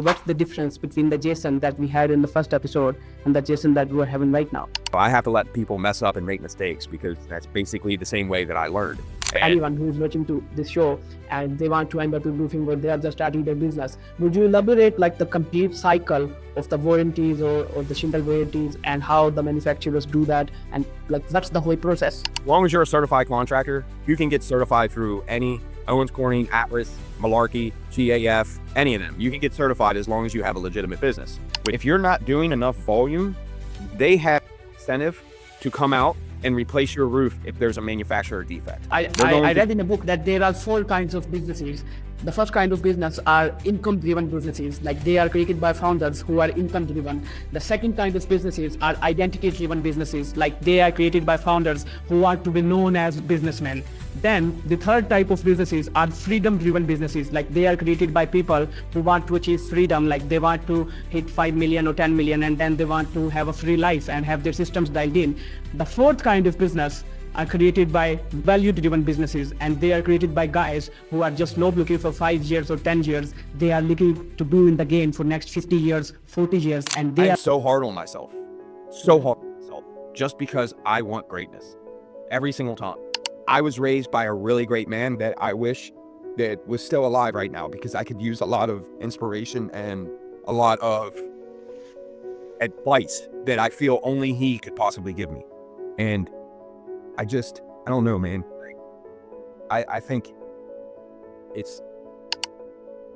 What's the difference between the Jason that we had in the first episode and the Jason that we're having right now? I have to let people mess up and make mistakes because that's basically the same way that I learned. Anyone who is watching to this show and they want to end up in roofing where they are just starting their business, would you elaborate like the complete cycle of the warranties or the shingle warranties and how the manufacturers do that, and like that's the whole process? As long as you're a certified contractor, you can get certified through any Owens Corning, Atlas, Malarkey, GAF, any of them. You can get certified as long as you have a legitimate business. If you're not doing enough volume, they have incentive to come out and replace your roof if there's a manufacturer defect. I read in a book that there are 4 kinds of businesses. The first kind of business are income-driven businesses, like they are created by founders who are income-driven. The second kind of businesses are identity-driven businesses, like they are created by founders who want to be known as businessmen. Then the third type of businesses are freedom-driven businesses, like they are created by people who want to achieve freedom, like they want to hit 5 million or 10 million and then they want to have a free life and have their systems dialed in. The fourth kind of business are created by value-driven businesses, and they are created by guys who are just not looking for 5 years or 10 years. They are looking to be in the game for next 50 years, 40 years, and they I'm are so hard on myself, so hard on myself, just because I want greatness every single time. I was raised by a really great man that I wish that was still alive right now, because I could use a lot of inspiration and a lot of advice that I feel only he could possibly give me. And I don't know, man. I think it's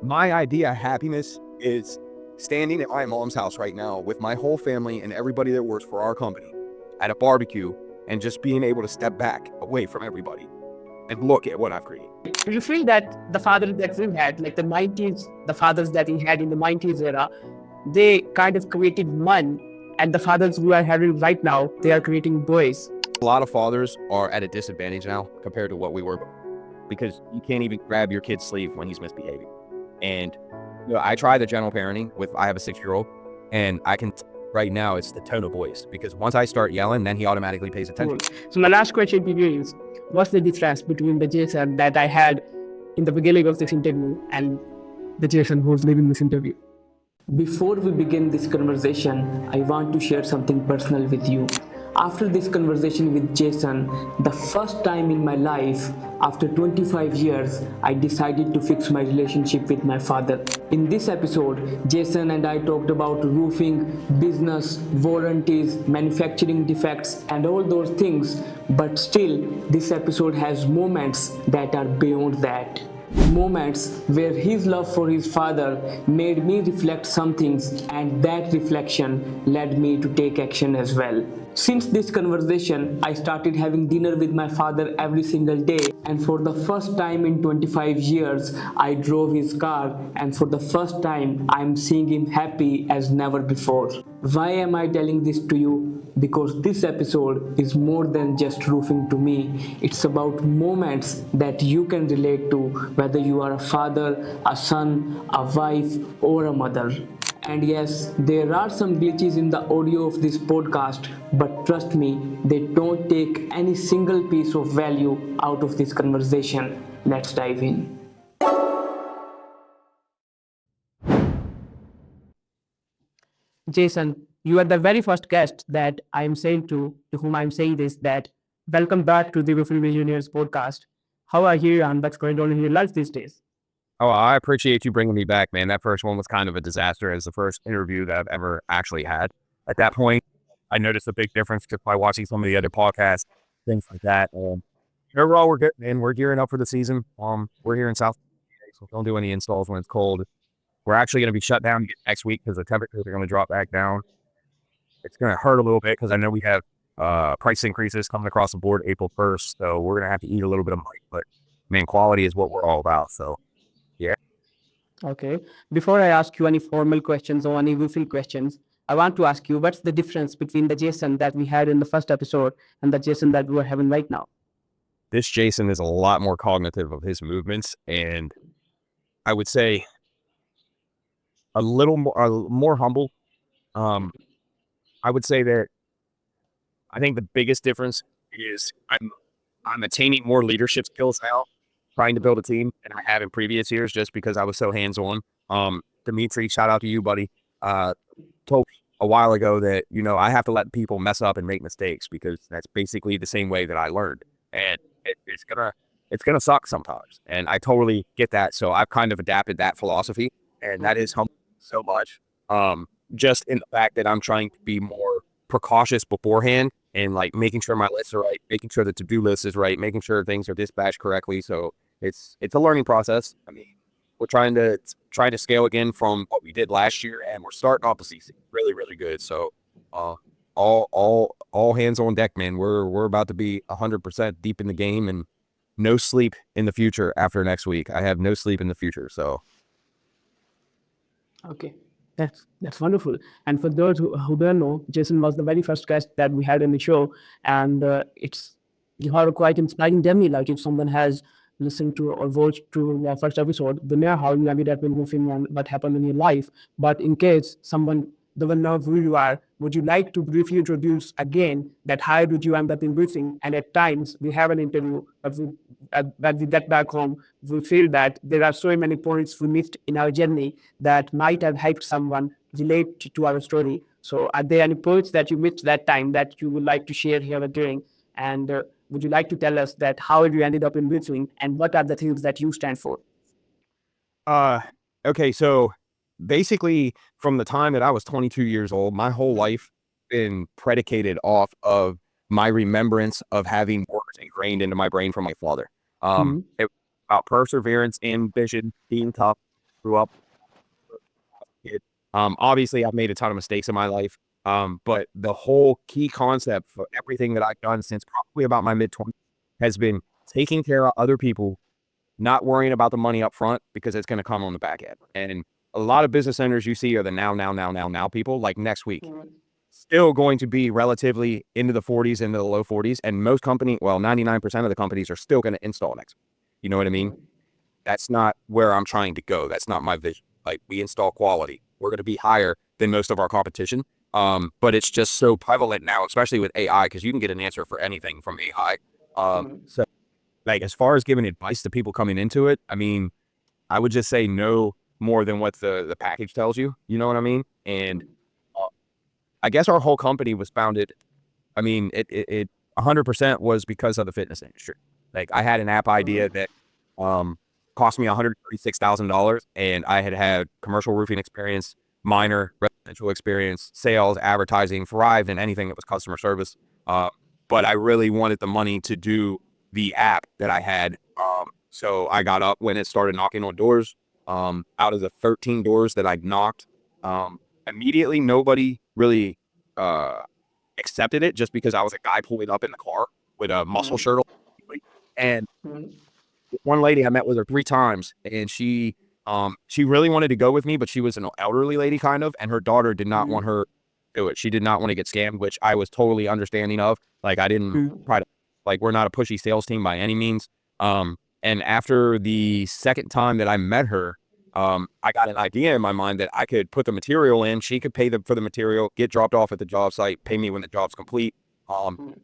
my idea of happiness is standing at my mom's house right now with my whole family and everybody that works for our company at a barbecue and just being able to step back away from everybody and look at what I've created. Do you feel that the father that we had, like the 90s, the fathers that he had in the 90s era, they kind of created men, and the fathers we are having right now, they are creating boys? A lot of fathers are at a disadvantage now compared to what we were, because you can't even grab your kid's sleeve when he's misbehaving. And I try the gentle parenting I have a 6-year-old, and I can right now it's the tone of voice, because once I start yelling, then he automatically pays attention. So my last question to you is, what's the difference between the Jason that I had in the beginning of this interview and the Jason who's leaving this interview? Before we begin this conversation, I want to share something personal with you. After this conversation with Jason, the first time in my life, after 25 years, I decided to fix my relationship with my father. In this episode, Jason and I talked about roofing, business, warranties, manufacturing defects, and all those things. But still, this episode has moments that are beyond that. Moments where his love for his father made me reflect some things, and that reflection led me to take action as well. Since this conversation, I started having dinner with my father every single day, and for the first time in 25 years, I drove his car, and for the first time, I'm seeing him happy as never before. Why am I telling this to you? Because this episode is more than just roofing to me. It's about moments that you can relate to, whether you are a father, a son, a wife, or a mother. And yes, there are some glitches in the audio of this podcast, but trust me, they don't take any single piece of value out of this conversation. Let's dive in. Jason, you are the very first guest that I am saying to whom I'm saying this, that welcome back to the Roofing Millionaires podcast. How are you and what's going on in your life these days? Oh, I appreciate you bringing me back, man. That first one was kind of a disaster as the first interview that I've ever actually had. At that point, I noticed a big difference just by watching some of the other podcasts, things like that. Overall, we're good, man. We're gearing up for the season. We're here in South, so don't do any installs when it's cold. We're actually going to be shut down next week because the temperatures are going to drop back down. It's going to hurt a little bit because I know we have price increases coming across the board April 1st, so we're going to have to eat a little bit of money. But, man, quality is what we're all about, so. Yeah. Okay. Before I ask you any formal questions or any roofing questions, I want to ask you, what's the difference between the Jason that we had in the first episode and the Jason that we are having right now? This Jason is a lot more cognitive of his movements, and I would say a little more humble. I would say that I think the biggest difference is I'm attaining more leadership skills now, trying to build a team than I have in previous years, just because I was so hands-on. Dimitri, shout out to you, buddy. Told me a while ago that, I have to let people mess up and make mistakes because that's basically the same way that I learned. And it's gonna suck sometimes. And I totally get that. So I've kind of adapted that philosophy, and that is helped so much. Just in the fact that I'm trying to be more precautious beforehand and like making sure my lists are right, making sure the to-do list is right, making sure things are dispatched correctly. So it's a learning process. I mean, we're trying to scale again from what we did last year, and we're starting off the season really, really good. So, uh, all hands on deck, man. We're about to be 100% deep in the game, and no sleep in the future after next week. I have no sleep in the future. So, Okay, that's wonderful. And for those who don't know, Jason was the very first guest that we had in the show, and it's you are quite inspiring journey. Like if someone has listened to or watched to your first episode, they know how you ended up in roofing and what happened in your life. But in case someone doesn't know who you are, would you like to briefly introduce again that how did you end up in roofing? And at times we have an interview, but when we get back home, we feel that there are so many points we missed in our journey that might have helped someone relate to our story. So, are there any points that you missed that time that you would like to share here during? And would you like to tell us that how you ended up in roofing and what are the things that you stand for? uh, okay, so basically, from the time that I was 22 years old, my whole life been predicated off of my remembrance of having words ingrained into my brain from my father. Mhm. It about perseverance, ambition, being tough. Grew up kid. Obviously, I've made a ton of mistakes in my life. But the whole key concept for everything that I've done since probably about my mid-20s has been taking care of other people, not worrying about the money up front because it's going to come on the back end. And a lot of business owners you see are the now people, like next week. Still going to be relatively into the 40s, into the low 40s. And most 99% of the companies are still going to install next week. You know what I mean? That's not where I'm trying to go. That's not my vision. Like we install quality. We're going to be higher than most of our competition. But it's just so prevalent now, especially with AI, because you can get an answer for anything from AI. So like as far as giving advice to people coming into it, I mean, I would just say no more than what the package tells you. You know what I mean? And uh, I guess our whole company was founded. I mean, it 100% was because of the fitness industry. Like I had an app idea that um, cost me $136,000, and I had commercial roofing experience, minor residential experience, sales, advertising, thrived in anything that was customer service. Uh, but I really wanted the money to do the app that I had. So I got up when it started knocking on doors. Out of the 13 doors that I knocked, immediately nobody really uh, accepted it just because I was a guy pulling up in the car with a muscle shirt on. And one lady I met with her 3 times, and she really wanted to go with me, but she was an elderly lady kind of, and her daughter did not want her to do it. She did not want to get scammed, which I was totally understanding of. Like I didn't try to like we're not a pushy sales team by any means. And after the second time that I met her, I got an idea in my mind that I could put the material in. She could pay for the material, get dropped off at the job site, pay me when the job's complete. Um,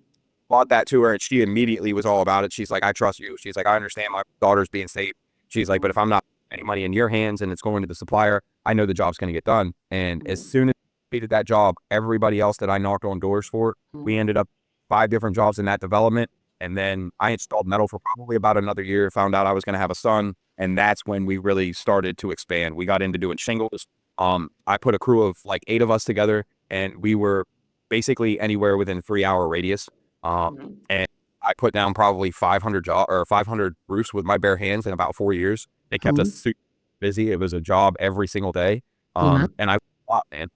Bought that to her, and she immediately was all about it. She's like, I trust you. She's like, I understand my daughter's being safe. She's like, but if I'm not any money in your hands and it's going to the supplier, I know the job's going to get done. And as soon as I completed that job, everybody else that I knocked on doors for, we ended up 5 different jobs in that development. And then I installed metal for probably about another year, found out I was going to have a son. And that's when we really started to expand. We got into doing shingles. I put a crew of like 8 of us together, and we were basically anywhere within 3-hour radius. And I put down probably 500 roofs with my bare hands in about 4 years. They kept us super busy. It was a job every single day. And I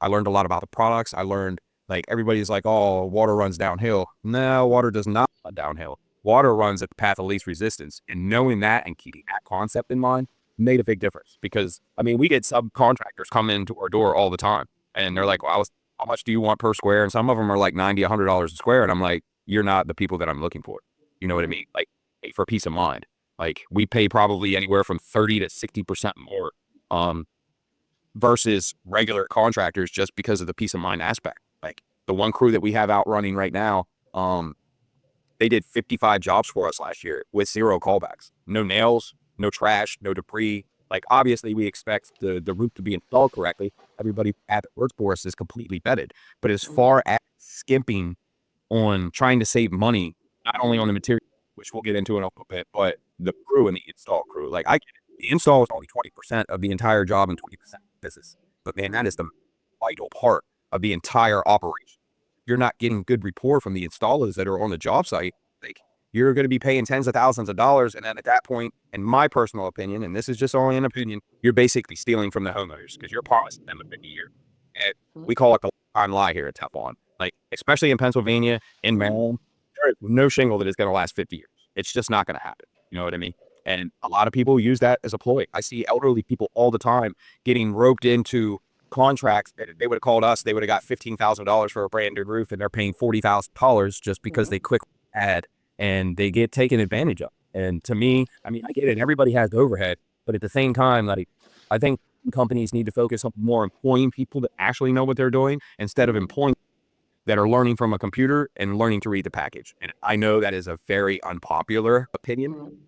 learned a lot about the products. I learned like everybody's like, oh, water runs downhill. No, water does not run downhill. Water runs at the path of least resistance. And knowing that and keeping that concept in mind made a big difference because I mean, we get subcontractors come into our door all the time and they're like, well, how much do you want per square? And some of them are like $90, $100 a square. And I'm like, you're not the people that I'm looking for. You know what I mean? Like for peace of mind. Like we pay probably anywhere from 30 to 60% more versus regular contractors just because of the peace of mind aspect. Like the one crew that we have out running right now, they did 55 jobs for us last year with 0 callbacks. No nails, no trash, no debris. Like, obviously, we expect the roof to be installed correctly. Everybody at the workforce is completely vetted. But as far as skimping on trying to save money, not only on the material, which we'll get into in a little bit, but the crew and the install crew. Like, I get it. The install is only 20% of the entire job and 20% of the business. But man, that is the vital part of the entire operation. You're not getting good rapport from the installers that are on the job site. Like, you're going to be paying tens of thousands of dollars. And then at that point, in my personal opinion, and this is just only an opinion, you're basically stealing from the homeowners because you're promising them a year. And we call it the lifetime lie here at Teflon. Like, especially in Pennsylvania, in Maryland, there is no shingle that is going to last 50 years. It's just not going to happen. You know what I mean? And a lot of people use that as a ploy. I see elderly people all the time getting roped into contracts. They would have called us. They would have got $15,000 for a brand new roof, and they're paying $40,000 just because they click ad, and they get taken advantage of. And to me, I mean, I get it. Everybody has overhead, but at the same time, like, I think companies need to focus on more employing people that actually know what they're doing instead of employing that are learning from a computer and learning to read the package. And I know that is a very unpopular opinion.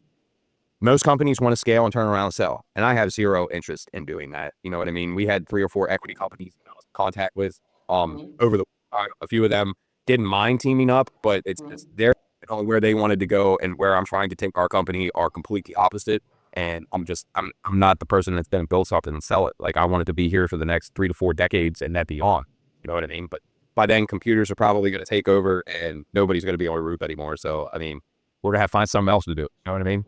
Most companies want to scale and turn around and sell. And I have zero interest in doing that. You know what I mean? We had 3 or 4 equity companies that I was in contact with over the a few of them didn't mind teaming up, but it's just they're where they wanted to go and where I'm trying to take our company are completely opposite. And I'm not the person that's going to build something and sell it. Like, I want it to be here for the next 3 to 4 decades and that beyond. You know what I mean? But by then, computers are probably going to take over and nobody's going to be on a roof anymore. So, I mean, we're going to have to find something else to do. You know what I mean?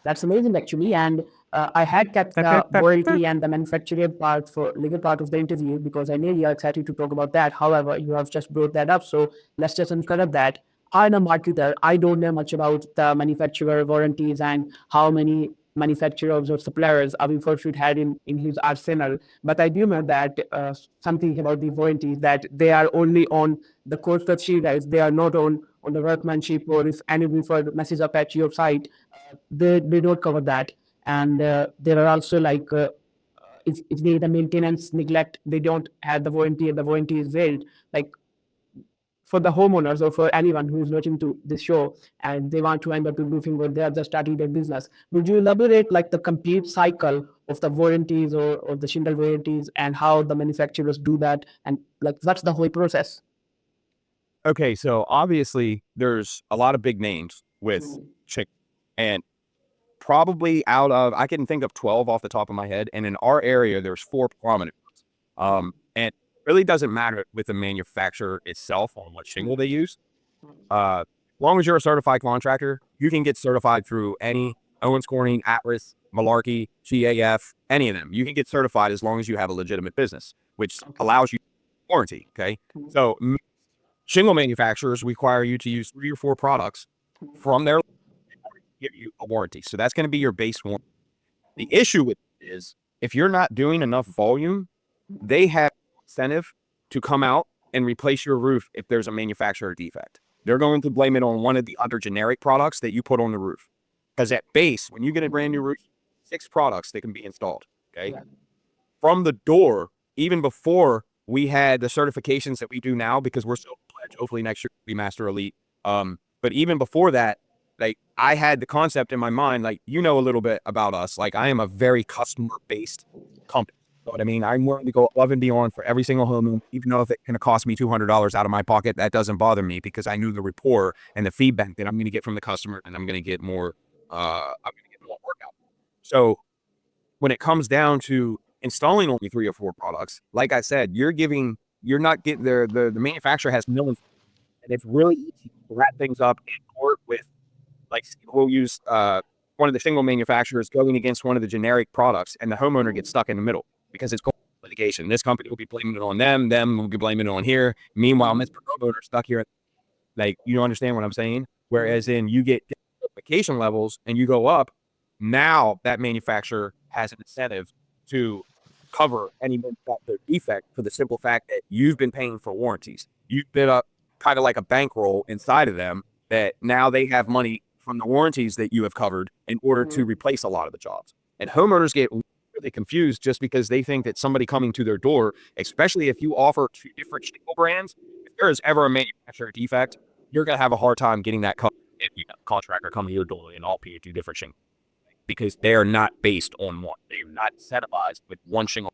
That's amazing, actually. And I had kept the warranty and the manufacturing part for legal part of the interview because I knew you are excited to talk about that. However, you have just brought that up, so let's just uncover that. I'm a marketer. I don't know much about the manufacturer warranties and how many manufacturers or suppliers Avifor should have in his arsenal. But I do know that something about the warranties that they are only on the cost of sheet guys. They are not on the workmanship, or if any refer messes up at your site, they don't cover that. And there are also like if they the maintenance neglect, they don't have the warranty and the warranty is veiled. Like for the homeowners or for anyone who's watching to this show and they want to enter to roofing or they are just starting their business, would you elaborate like the complete cycle of the warranties or the shingle warranties and how the manufacturers do that and like what's the whole process? Okay, so obviously there's a lot of big names with chick, and probably out of I can think of 12 off the top of my head, and in our area there's 4 prominent ones. And it really doesn't matter with the manufacturer itself on what shingle they use. As long as you're a certified contractor, you can get certified through any Owens Corning, Atlas, Malarkey, GAF, any of them. You can get certified as long as you have a legitimate business, which allows you warranty. Okay, so shingle manufacturers require you to use 3 or 4 products from their give you a warranty. So that's going to be your base warranty. The issue with it is if you're not doing enough volume, they have incentive to come out and replace your roof if there's a manufacturer defect. They're going to blame it on one of the other generic products that you put on the roof. Because at base, when you get a brand new roof, 6 products that can be installed. Okay. From the door, even before we had the certifications that we do now, because we're still pledged, hopefully next year we Master Elite. But even before that, like, I had the concept in my mind, like, you know, a little bit about us. Like, I am a very customer-based company. You know what I mean? I'm willing to go above and beyond for every single home, even though if it's going to cost me $200 out of my pocket, that doesn't bother me because I knew the rapport and the feedback that I'm going to get from the customer, and I'm going to get more, work out. So when it comes down to installing only 3 or 4 products, like I said, you're not getting the manufacturer has millions, and it's really easy to wrap things up and work with. Like, we'll use one of the shingle manufacturers going against one of the generic products, and the homeowner gets stuck in the middle because it's litigation. This company will be blaming it on them will be blaming it on here. Meanwhile, Mr. Homeowner stuck here. Like, you don't understand what I'm saying? Whereas in you get certification levels and you go up, now that manufacturer has an incentive to cover any manufacturer defect for the simple fact that you've been paying for warranties. You've been up kind of like a bankroll inside of them that now they have money from the warranties that you have covered in order to replace a lot of the jobs. And homeowners get really confused just because they think that somebody coming to their door, especially if you offer 2 different shingle brands, if there is ever a manufacturer defect, you're going to have a hard time getting that covered if you got a contractor coming to your door and all pay 2 different shingles. because they are not based on one. They're not incentivized with one shingle.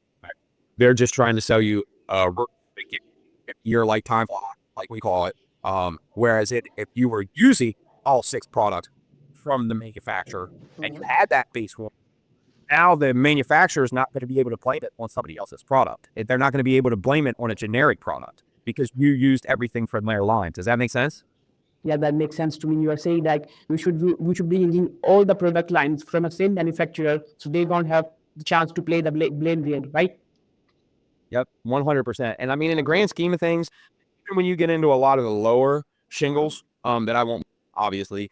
They're just trying to sell you a year lifetime, like we call it. Whereas if you were using all 6 products from the manufacturer and you had that base one, now the manufacturer is not going to be able to blame it on somebody else's product. They're not going to be able to blame it on a generic product because you used everything from their line. Does that make sense? Yeah, that makes sense to me. You are saying like we should be using all the product lines from a same manufacturer, so they don't have the chance to play the blame game, right? Yep, 100%. And I mean, in the grand scheme of things, even when you get into a lot of the lower shingles, that I won't obviously,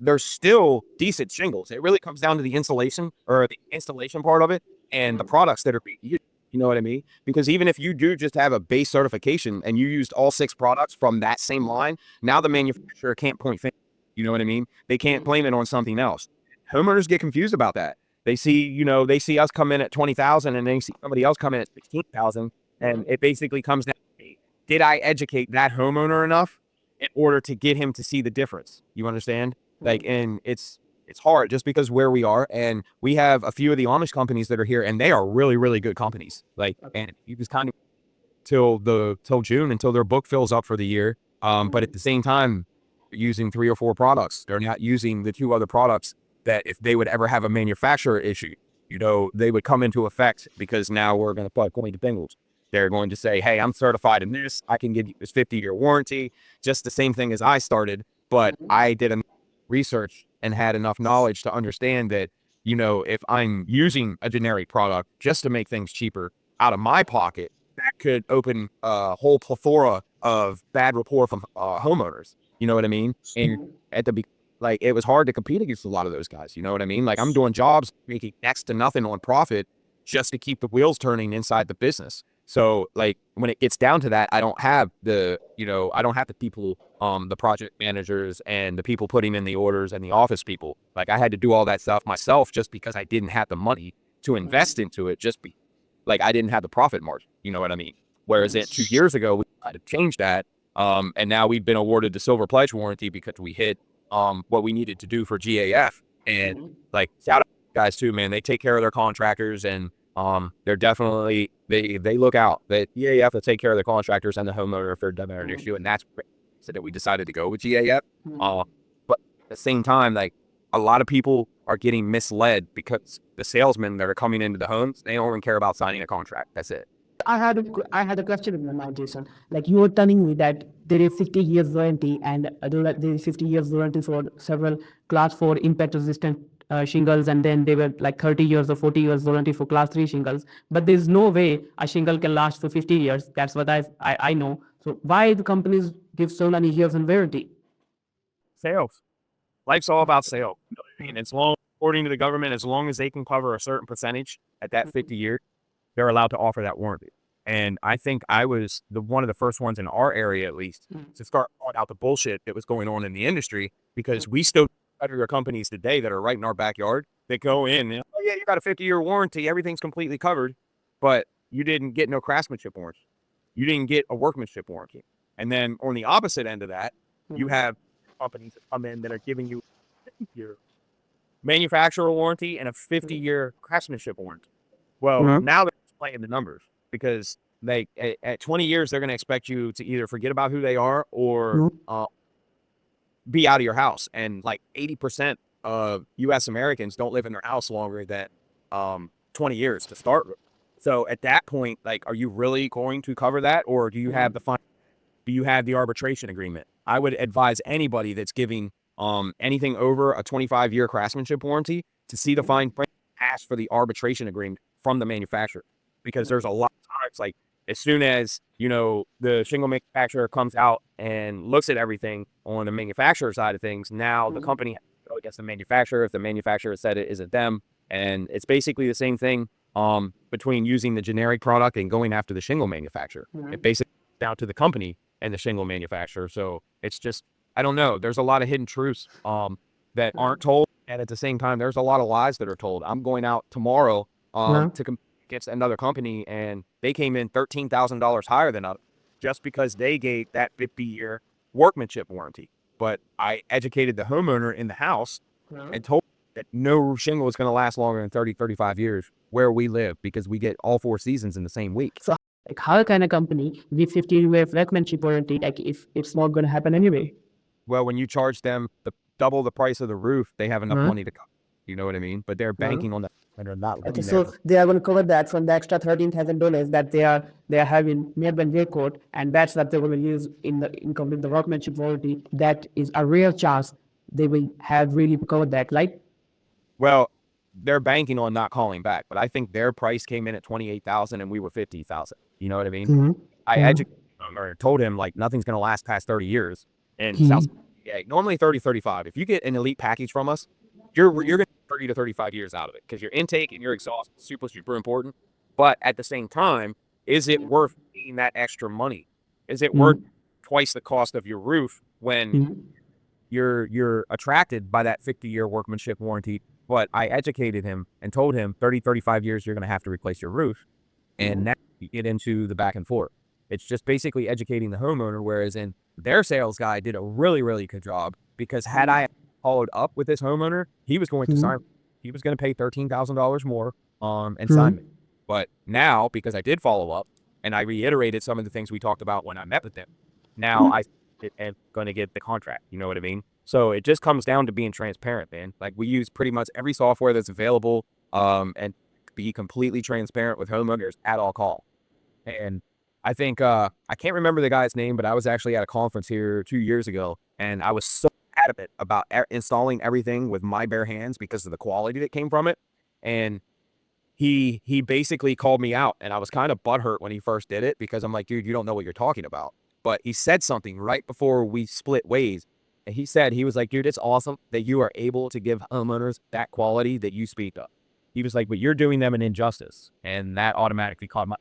they're still decent shingles. It really comes down to the insulation or the installation part of it and the products that are being used. You know what I mean? Because even if you do just have a base certification and you used all 6 products from that same line, now the manufacturer can't point fingers. You know what I mean? They can't blame it on something else. Homeowners get confused about that. They see us come in at 20,000 and they see somebody else come in at 16,000. And it basically comes down to, did I educate that homeowner enough in order to get him to see the difference? You understand? Like, and it's hard just because where we are, and we have a few of the Amish companies that are here, and they are really, really good companies. Like, and you just kind of till June until their book fills up for the year. But at the same time, they're using 3 or 4 products. They're not using the 2 other products that if they would ever have a manufacturer issue, they would come into effect because now we're going to put going to Bengals. They're going to say, hey, I'm certified in this. I can give you this 50-year warranty, just the same thing as I started. But I did enough research and had enough knowledge to understand that, if I'm using a generic product just to make things cheaper out of my pocket, that could open a whole plethora of bad rapport from homeowners. You know what I mean? And at the like, it was hard to compete against a lot of those guys. You know what I mean? Like, I'm doing jobs making next to nothing on profit just to keep the wheels turning inside the business. So, like, when it gets down to that, I don't have the people, the project managers and the people putting in the orders and the office people. Like, I had to do all that stuff myself just because I didn't have the money to invest into it. Like, I didn't have the profit margin. You know what I mean? Whereas 2 years ago, we had to change that. And now we've been awarded the silver pledge warranty because we hit what we needed to do for GAF. And like, shout out to guys too, man. They take care of their contractors, and they're definitely they look out. That GAF to take care of the contractors and the homeowner if they're done an issue, and that's so that we decided to go with GAF. But at the same time, like, a lot of people are getting misled because the salesmen that are coming into the homes, they don't even care about signing a contract. That's it. I had a question in my mind, Jason. Like you were telling me that there is 50 years warranty, and there is 50 years warranty for several class 4 impact resistant shingles, and then there were like 30 years or 40 years warranty for class 3 shingles. But there's no way a shingle can last for 50 years. That's what I know. So why the companies give so many years in warranty? Sales. Life's all about sales. I mean, according to the government, as long as they can cover a certain percentage at that 50 years, they're allowed to offer that warranty. And I think I was one of the first ones in our area, at least, to start calling out the bullshit that was going on in the industry, because we still have companies today that are right in our backyard that go in and, oh yeah, you got a 50-year warranty, everything's completely covered, but you didn't get no craftsmanship warranty. You didn't get a workmanship warranty. And then on the opposite end of that, you have companies that come in that are giving you your manufacturer warranty and a 50-year craftsmanship warranty. Well, now they're playing the numbers because at 20 years, they're going to expect you to either forget about who they are or be out of your house. And like 80% of U.S. Americans don't live in their house longer than 20 years to start with. So at that point, like, are you really going to cover that, or do you have the arbitration agreement? I would advise anybody that's giving anything over a 25-year craftsmanship warranty to see the fine print, ask for the arbitration agreement from the manufacturer, because there's a lot of times, like, as soon as the shingle manufacturer comes out and looks at everything on the manufacturer side of things, now the company has to go against the manufacturer if the manufacturer said it isn't them, and it's basically the same thing between using the generic product and going after the shingle manufacturer. It basically comes down to the company and the shingle manufacturer. So it's just, I don't know. There's a lot of hidden truths that aren't told, and at the same time, there's a lot of lies that are told. I'm going out tomorrow to compete against another company, and they came in $13,000 higher than us just because they gave that 50-year workmanship warranty. But I educated the homeowner in the house and told them that no shingle is going to last longer than 30, 35 years where we live because we get all 4 seasons in the same week. So, like, how can a company give 15-year workmanship warranty, like, if it's not going to happen anyway? Well, when you charge them double the price of the roof, they have enough Huh? money to cover. You know what I mean? But they're banking on that, and they're not Okay, letting so their they are going to cover that from the extra $13,000 that they are having made by their court, and that's that they're going to use in the income with the workmanship warranty. That is a real chance they will have really covered that, right? well, they're banking on not calling back. But I think their price came in at 28,000, and we were 50,000. You know what I mean? Mm-hmm. I Mm-hmm. educated him or told him like nothing's going to last past 30 years. And South, Mm-hmm. yeah, normally 30, 35. If you get an elite package from us, you're going to 30 to 35 years out of it because your intake and your exhaust is super, super important. But at the same time, is it worth paying that extra money? Is it worth twice the cost of your roof when Mm-hmm. you're attracted by that 50-year workmanship warranty? But I educated him and told him 30, 35 years, you're going to have to replace your roof. And now you get into the back and forth. It's just basically educating the homeowner, whereas in their sales guy did a really, really good job because had I followed up with this homeowner, he was going to sign, he was going to pay $13,000 more and sign me. But now, because I did follow up and I reiterated some of the things we talked about when I met with them, now I am going to get the contract. You know what I mean? So it just comes down to being transparent, man. Like we use pretty much every software that's available and be completely transparent with homeowners at all costs. And I think I can't remember the guy's name, but I was actually at a conference here 2 years ago, and I was so adamant about installing everything with my bare hands because of the quality that came from it. And he basically called me out, and I was kind of butthurt when he first did it because I'm like, dude, you don't know what you're talking about. But he said something right before we split ways. And he was like, dude, it's awesome that you are able to give homeowners that quality that you speak of. He was like, but you're doing them an injustice. And that automatically caught my,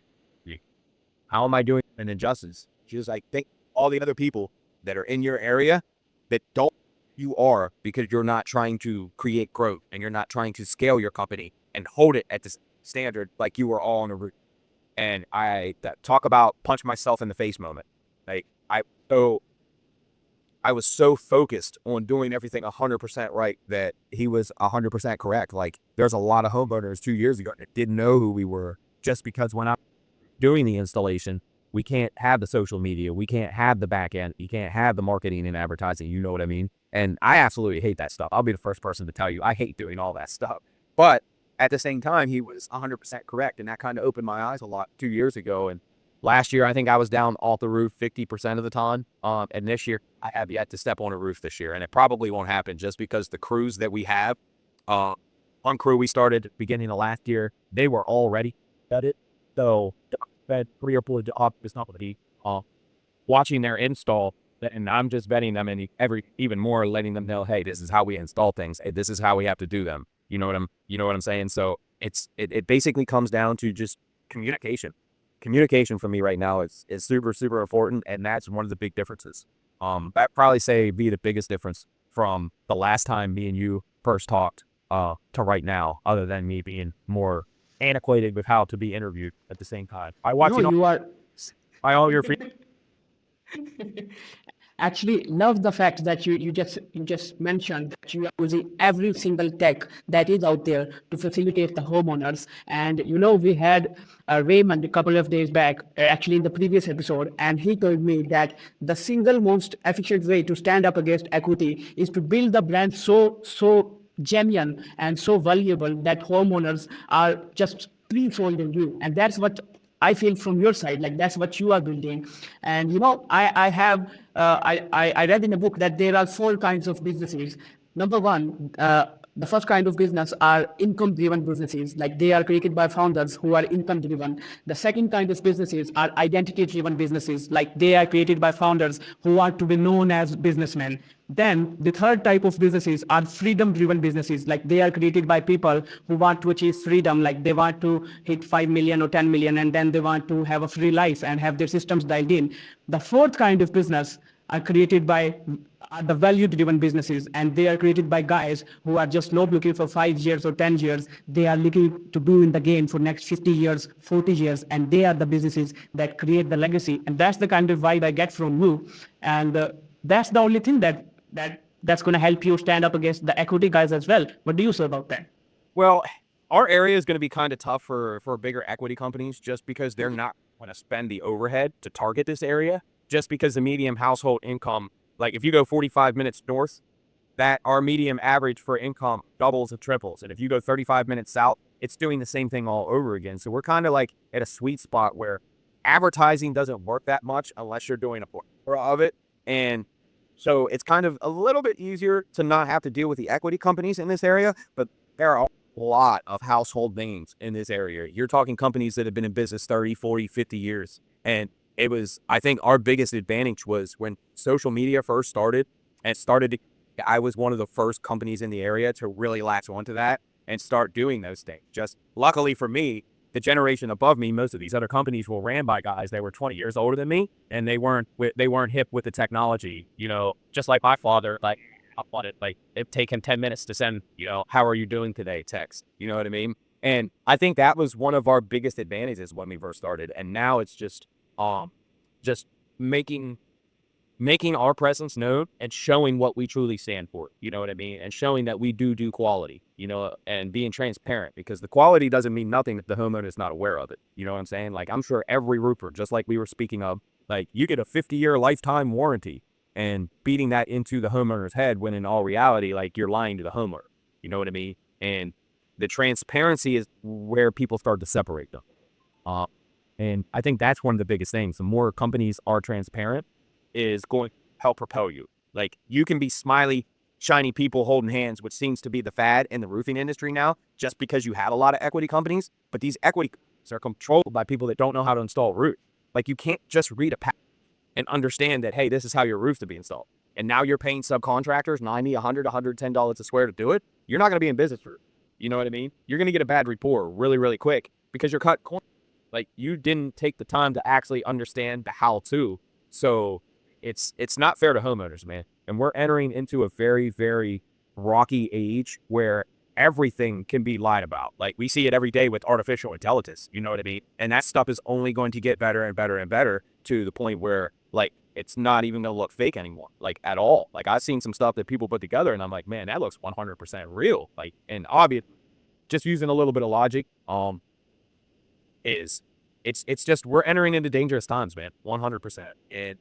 how am I doing an injustice? She was like, think all the other people that are in your area that don't you are because you're not trying to create growth and you're not trying to scale your company and hold it at this standard like you were all on a route. And that talk about punch myself in the face moment. Like so I was so focused on doing everything 100% right that he was 100% correct. Like there's a lot of homeowners 2 years ago that didn't know who we were just because when I'm doing the installation, we can't have the social media. We can't have the back end. You can't have the marketing and advertising. You know what I mean? And I absolutely hate that stuff. I'll be the first person to tell you I hate doing all that stuff. But at the same time, he was 100% correct. And that kind of opened my eyes a lot 2 years ago. And last year, I think I was down off the roof 50% of the time. And this year, I have yet to step on a roof this year. And it probably won't happen just because the crews that we have, one crew we started beginning of last year, they were already at it. So that 3 or 4 jobs is not going to be watching their install, and I'm just betting them and even more letting them know, hey, this is how we install things. Hey, this is how we have to do them. You know what I'm saying? So it basically comes down to just communication. Communication for me right now is super, super important, and that's one of the big differences. I'd probably say be the biggest difference from the last time me and you first talked to right now, other than me being more antiquated with how to be interviewed at the same time. I watch No, you are. by all your free. Actually, love the fact that you just mentioned that you are using every single tech that is out there to facilitate the homeowners. And we had Raymond a couple of days back, actually in the previous episode, and he told me that the single most efficient way to stand up against equity is to build the brand so genuine and so valuable that homeowners are just pre-folding you, and that's what I feel from your side, like that's what you are building. And I have I read in a book that there are 4 kinds of businesses. Number one, the first kind of business are income driven businesses, like they are created by founders who are income driven. The second kind of businesses are identity driven businesses, like they are created by founders who want to be known as businessmen. Then the third type of businesses are freedom driven businesses, like they are created by people who want to achieve freedom, like they want to hit 5 million or 10 million, and then they want to have a free life and have their systems dialed in. The fourth kind of business are created by the value driven businesses, and they are created by guys who are just not looking for 5 years or 10 years. They are looking to be in the game for next 50 years, 40 years, and they are the businesses that create the legacy. And that's the kind of vibe I get from you. And that's the only thing that that's going to help you stand up against the equity guys as well. What do you say about that? Well, our area is going to be kind of tough for bigger equity companies just because they're not going to spend the overhead to target this area. Just because the medium household income, like if you go 45 minutes north, that our medium average for income doubles and triples. And if you go 35 minutes south, it's doing the same thing all over again. So we're kind of like at a sweet spot where advertising doesn't work that much unless you're doing a plethora of it. And so it's kind of a little bit easier to not have to deal with the equity companies in this area, but there are a lot of household names in this area. You're talking companies that have been in business 30, 40, 50 years. And it was, I think our biggest advantage was when social media first started and I was one of the first companies in the area to really latch onto that and start doing those things. Just luckily for me, the generation above me, most of these other companies were ran by guys that were 20 years older than me, and they weren't hip with the technology. Just like my father, like I wanted, like it'd take him 10 minutes to send, how are you doing today text. You know what I mean? And I think that was one of our biggest advantages when we first started. And now it's just making our presence known and showing what we truly stand for, you know what I mean? And showing that we do quality, and being transparent, because the quality doesn't mean nothing if the homeowner is not aware of it. You know what I'm saying? Like, I'm sure every roofer, just like we were speaking of, like, you get a 50-year lifetime warranty, and beating that into the homeowner's head when in all reality, like, you're lying to the homeowner. You know what I mean? And the transparency is where people start to separate them. And I think that's one of the biggest things. The more companies are transparent is going to help propel you. Like, you can be smiley, shiny people holding hands, which seems to be the fad in the roofing industry now, just because you have a lot of equity companies. But these equity companies are controlled by people that don't know how to install a roof. Like, you can't just read a patent and understand that, hey, this is how your roof's to be installed. And now you're paying subcontractors $90, $100, $110 a square to do it. You're not going to be in business for it. You know what I mean? You're going to get a bad report really, really quick because you're cut corners. Like, you didn't take the time to actually understand the how-to. So it's not fair to homeowners, man. And we're entering into a very, very rocky age where everything can be lied about. Like, we see it every day with artificial intelligence, you know what I mean? And that stuff is only going to get better and better and better to the point where, like, it's not even going to look fake anymore, like, at all. Like, I've seen some stuff that people put together and I'm like, man, that looks 100% real. Like, and obvious, just using a little bit of logic, it's just, we're entering into dangerous times, man. 100%. And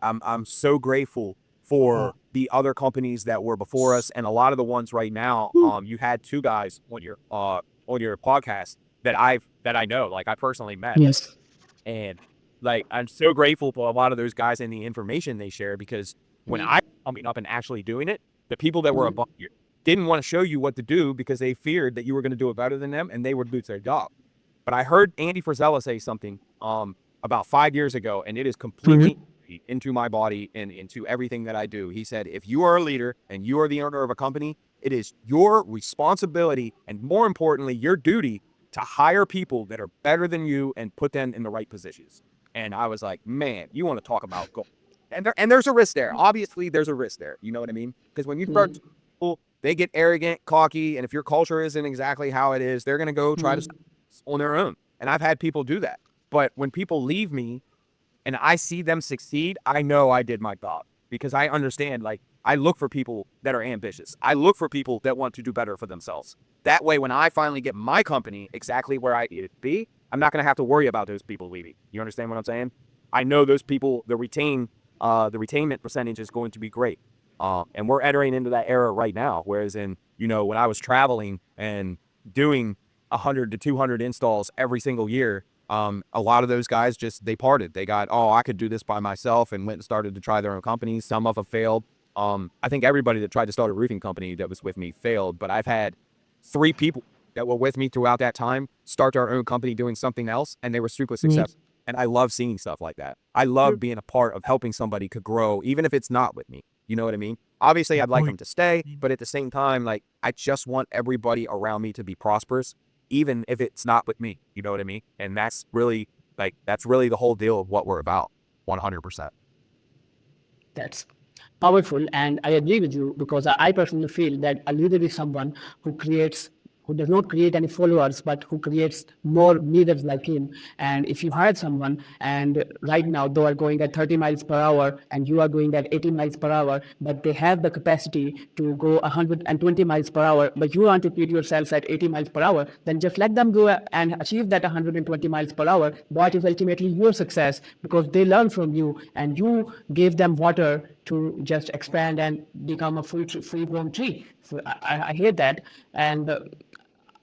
I'm so grateful for the other companies that were before us, and a lot of the ones right now. You had two guys on your podcast that I know, like, I personally met. Yes. And, like, I'm so grateful for a lot of those guys and the information they share, because when I coming up and actually doing it, the people that were above you didn't want to show you what to do because they feared that you were going to do it better than them and they would lose their job. But I heard Andy Frisella say something about 5 years ago, and it is completely into my body and into everything that I do. He said, if you are a leader and you are the owner of a company, it is your responsibility and, more importantly, your duty to hire people that are better than you and put them in the right positions. And I was like, man, you want to talk about goal. And there's a risk there. Obviously, there's a risk there. You know what I mean? Because when you start people, they get arrogant, cocky, and if your culture isn't exactly how it is, they're going to go try to on their own. And I've had people do that. But when people leave me and I see them succeed, I know I did my job, because I understand, like, I look for people that are ambitious. I look for people that want to do better for themselves. That way, when I finally get my company exactly where I need it to be, I'm not going to have to worry about those people leaving. You understand what I'm saying? I know those people, the retainment percentage is going to be great. And we're entering into that era right now. Whereas when I was traveling and doing 100 to 200 installs every single year, a lot of those guys they parted. They got, I could do this by myself, and went and started to try their own companies. Some of them failed. I think everybody that tried to start a roofing company that was with me failed, but I've had 3 people that were with me throughout that time start their own company doing something else, and they were super successful. And I love seeing stuff like that. I love being a part of helping somebody to grow, even if it's not with me. You know what I mean? Obviously, I'd like them to stay, but at the same time, like, I just want everybody around me to be prosperous, even if it's not with me. You know what I mean? And that's really the whole deal of what we're about. 100%. That's powerful, and I agree with you, because I personally feel that a leader is someone who creates, who does not create any followers, but who creates more leaders like him. And if you hire someone, and right now they are going at 30 miles per hour, and you are going at 80 miles per hour, but they have the capacity to go 120 miles per hour, but you want to treat yourselves at 80 miles per hour, then just let them go and achieve that 120 miles per hour. What is ultimately your success, because they learn from you, and you gave them water to just expand and become a free-grown tree. So I hear that. And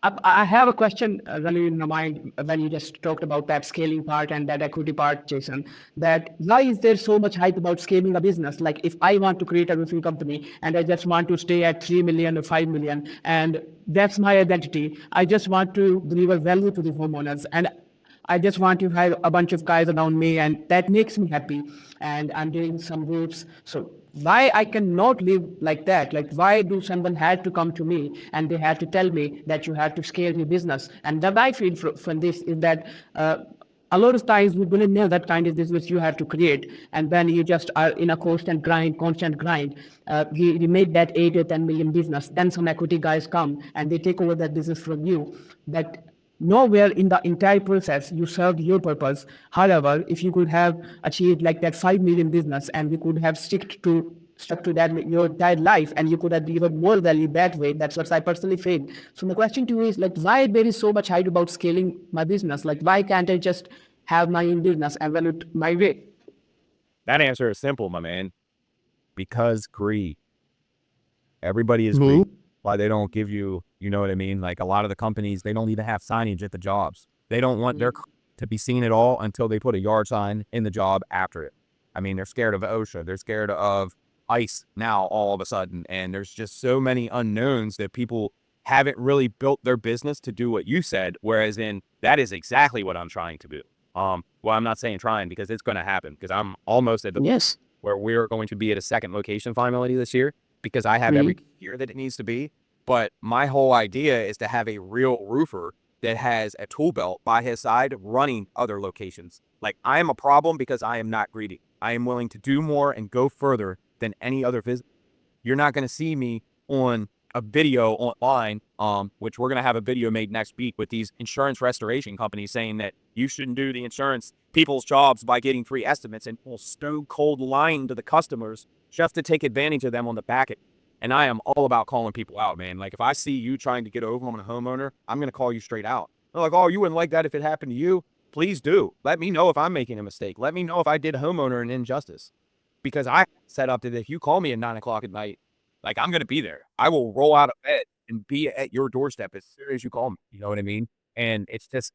I have a question running in my mind when you just talked about that scaling part and that equity part, Jason. That why is there so much hype about scaling a business? Like if I want to create a roofing company and I just want to stay at 3 million or 5 million, and that's my identity. I just want to deliver value to the homeowners, and I just want to have a bunch of guys around me, and that makes me happy. And I'm doing some groups. So why I cannot live like that? Like why do someone had to come to me and they had to tell me that you have to scale your business? And that I feel from this is that. A lot of times we don't know that kind of business you have to create, and then you just are in a constant grind. You made that 8 or 10 million business, then some equity guys come and they take over that business from you. That nowhere in the entire process you served your purpose. However, if you could have achieved like that 5 million business, and we could have stuck to that your entire life, and you could have delivered more value that way. That's what I personally feel. So my question to you is like, why there is so much hype about scaling my business? Like why can't I just have my own business and run it my way? That answer is simple, my man. Because greed. Everybody is Me? greedy. Why they don't give you, you know what I mean? Like a lot of the companies, they don't even have signage at the jobs. They don't want their to be seen at all until they put a yard sign in the job after it. I mean, they're scared of OSHA. They're scared of ICE now all of a sudden. And there's just so many unknowns that people haven't really built their business to do what you said. Whereas that is exactly what I'm trying to do. Well, I'm not saying trying because it's going to happen because I'm almost at the Yes. where we're going to be at a second location finally this year because I have every gear that it needs to be. But my whole idea is to have a real roofer that has a tool belt by his side running other locations. Like I am a problem because I am not greedy. I am willing to do more and go further than any other visit. You're not going to see me on a video online, which we're going to have a video made next week with these insurance restoration companies saying that you shouldn't do the insurance people's jobs by getting free estimates and will stone cold lying to the customers just to take advantage of them on the back end. And I am all about calling people out, man. Like if I see you trying to get over on a homeowner, I'm going to call you straight out. They're like, oh, you wouldn't like that if it happened to you. Please do. Let me know if I'm making a mistake. Let me know if I did a homeowner an injustice. Because I set up that if you call me at 9 o'clock at night, like I'm going to be there. I will roll out of bed and be at your doorstep as soon as you call me. You know what I mean? And it's just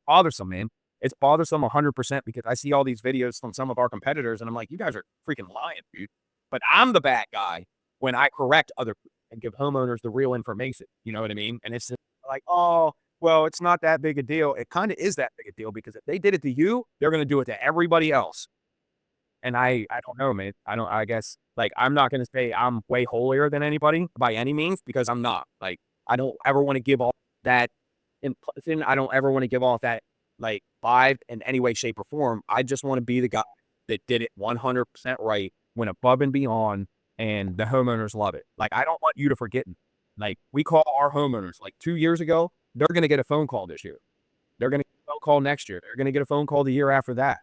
bothersome, man. It's bothersome 100% because I see all these videos from some of our competitors and I'm like, you guys are freaking lying, dude. But I'm the bad guy when I correct other people and give homeowners the real information. You know what I mean? And it's just like, oh, well, it's not that big a deal. It kind of is that big a deal because if they did it to you, they're going to do it to everybody else. And I don't know, man. I guess like I'm not gonna say I'm way holier than anybody by any means because I'm not. Like I don't ever want to give off that impulsion. I don't ever want to give off that like vibe in any way, shape, or form. I just want to be the guy that did it 100% right, went above and beyond, and the homeowners love it. Like I don't want you to forget me. Like we call our homeowners like 2 years ago, they're gonna get a phone call this year. They're gonna get a phone call next year. They're gonna get a phone call the year after that.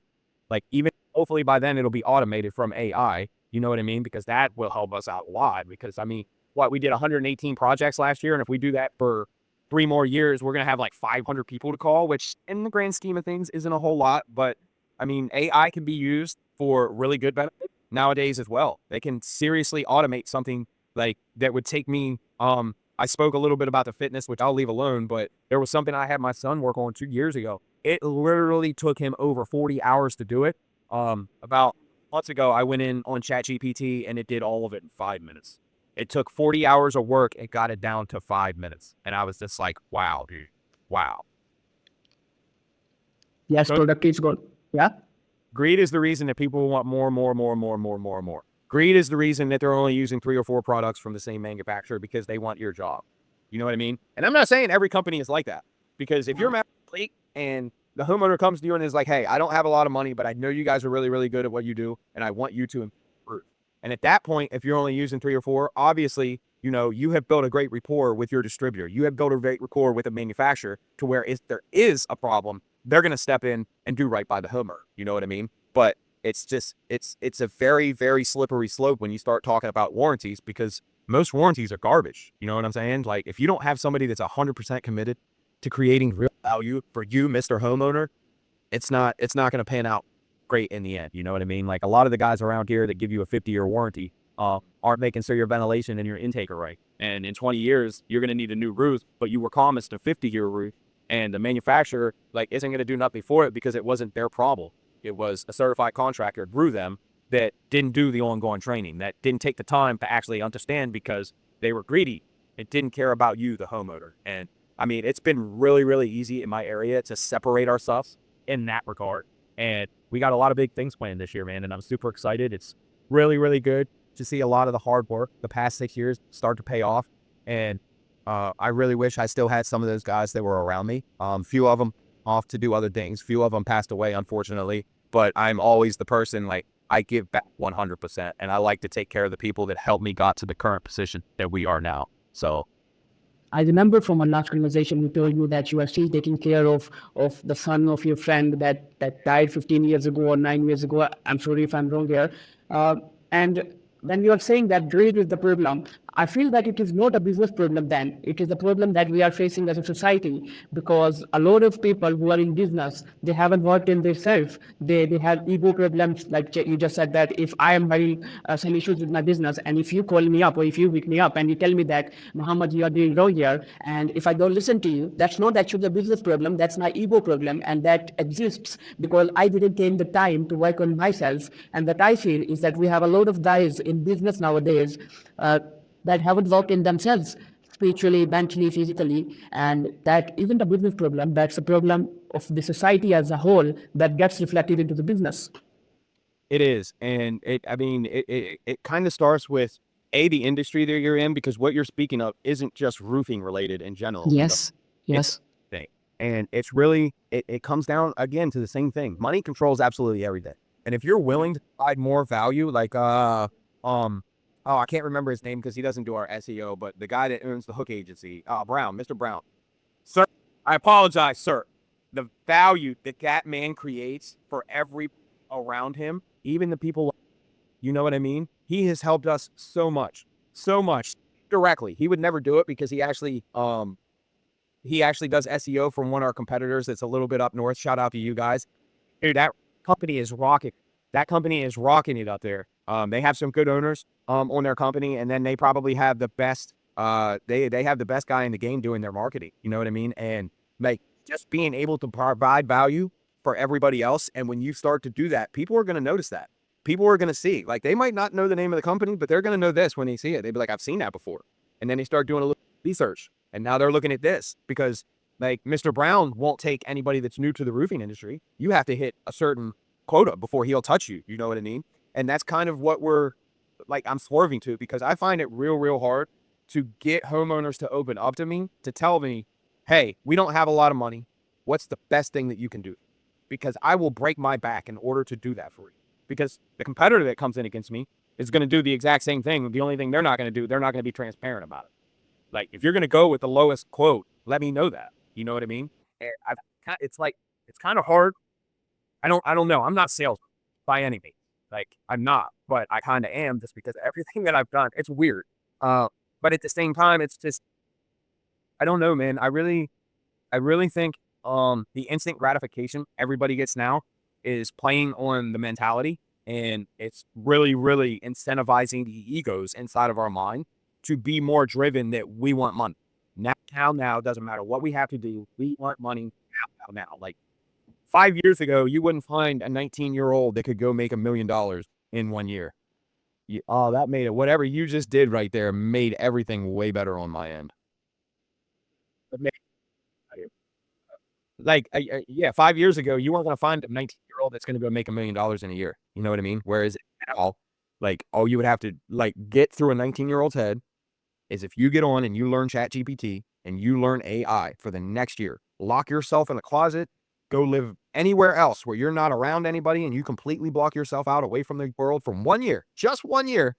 Like even hopefully by then it'll be automated from AI. You know what I mean? Because that will help us out a lot. Because I mean, we did 118 projects last year, and if we do that for 3 more years, we're gonna have like 500 people to call, which in the grand scheme of things isn't a whole lot. But I mean, AI can be used for really good benefit nowadays as well. They can seriously automate something like that would take me. I spoke a little bit about the fitness, which I'll leave alone, but there was something I had my son work on 2 years ago. It literally took him over 40 hours to do it. About months ago, I went in on ChatGPT and it did all of it in 5 minutes. It took 40 hours of work and got it down to 5 minutes. And I was just like, wow, dude. Wow. Yes, So product is good. Yeah. greed is the reason that people want more and more and more and more and more and more and more. Greed is the reason that they're only using 3 or 4 products from the same manufacturer because they want your job. You know what I mean? And I'm not saying every company is like that because if you're complete and the homeowner comes to you and is like, hey, I don't have a lot of money, but I know you guys are really, really good at what you do and I want you to improve. And at that point, if you're only using 3 or 4, obviously you have built a great rapport with your distributor. You have built a great rapport with a manufacturer to where if there is a problem, they're going to step in and do right by the homeowner. You know what I mean? But it's just, it's a very, very slippery slope when you start talking about warranties, because most warranties are garbage. You know what I'm saying? Like, if you don't have somebody that's 100% committed to creating real value for you, Mr. Homeowner, it's not going to pan out great in the end. You know what I mean? Like, a lot of the guys around here that give you a 50-year warranty aren't making sure your ventilation and your intake are right. And in 20 years, you're going to need a new roof, but you were promised a 50-year roof, and the manufacturer like isn't going to do nothing for it because it wasn't their problem. It was a certified contractor through them that didn't do the ongoing training, that didn't take the time to actually understand because they were greedy. It didn't care about you, the homeowner. And I mean, it's been really, really easy in my area to separate ourselves in that regard. And we got a lot of big things planned this year, man. And I'm super excited. It's really, really good to see a lot of the hard work the past 6 years start to pay off. And I really wish I still had some of those guys that were around me. Few of them off to do other things. Few of them passed away, unfortunately. But I'm always the person, like, I give back 100%. And I like to take care of the people that helped me got to the current position that we are now. So I remember from our last conversation, you told me that you are still taking care of the son of your friend that died 15 years ago or 9 years ago. I'm sorry if I'm wrong here. And when you are saying that greed is the problem, I feel that it is not a business problem then. It is a problem that we are facing as a society, because a lot of people who are in business, they haven't worked in themselves. They have ego problems. Like you just said, that if I am having some issues with my business, and if you call me up or if you wake me up and you tell me that, Muhammad, you are doing wrong here, and if I don't listen to you, that's not actually a business problem. That's my ego problem, and that exists because I didn't take the time to work on myself. And that I feel is that we have a lot of guys in business nowadays that haven't worked in themselves spiritually, mentally, physically, and that isn't a business problem. That's a problem of the society as a whole that gets reflected into the business. it is. And I mean, it kind of starts with the industry that you're in, because what you're speaking of isn't just roofing related in general. Yes, It's yes. thing. And it's really, it comes down again to the same thing. Money controls absolutely everything. And if you're willing to provide more value, like, um, oh, I can't remember his name because he doesn't do our SEO, but the guy that owns the Hook Agency, Brown, Mr. Brown. Sir, I apologize, sir. The value that that man creates for every around him, even the people, you know what I mean? He has helped us so much directly. He would never do it because he actually does SEO from one of our competitors that's a little bit up north. Shout out to you guys. Dude, that company is rocking. That company is rocking it up there. They have some good owners on their company, and then they probably have the best they have the best guy in the game doing their marketing. You know what I mean? And like, just being able to provide value for everybody else. And when you start to do that, people are going to notice that. People are going to see, like, they might not know the name of the company, but they're going to know this when they see it. They'd be like, I've seen that before. And then they start doing a little research. And now they're looking at this because, like, Mr. Brown won't take anybody that's new to the roofing industry. You have to hit a certain quota before he'll touch you. You know what I mean? And that's kind of what I'm swerving to, because I find it real, real hard to get homeowners to open up to me, to tell me, hey, we don't have a lot of money. What's the best thing that you can do? Because I will break my back in order to do that for you. Because the competitor that comes in against me is going to do the exact same thing. The only thing they're not going to do, they're not going to be transparent about it. Like, if you're going to go with the lowest quote, let me know that. You know what I mean? And it's like, it's kind of hard. I don't know. I'm not sales by any means. Like, I'm not, but I kind of am, just because everything that I've done, it's weird. Uh, but at the same time, it's just, I don't know, man. I really think the instant gratification everybody gets now is playing on the mentality, and it's really, really incentivizing the egos inside of our mind to be more driven that we want money. Now, doesn't matter what we have to do. We want money now. Like, 5 years ago, you wouldn't find a 19-year-old that could go make $1 million in 1 year. That made it. Whatever you just did right there made everything way better on my end. Like, yeah, 5 years ago, you weren't going to find a 19-year-old that's going to go make $1 million in a year. You know what I mean? Whereas now, like, all you would have to, like, get through a 19-year-old's head is if you get on and you learn ChatGPT and you learn AI for the next year, lock yourself in a closet, go live anywhere else where you're not around anybody, and you completely block yourself out away from the world from 1 year, just 1 year,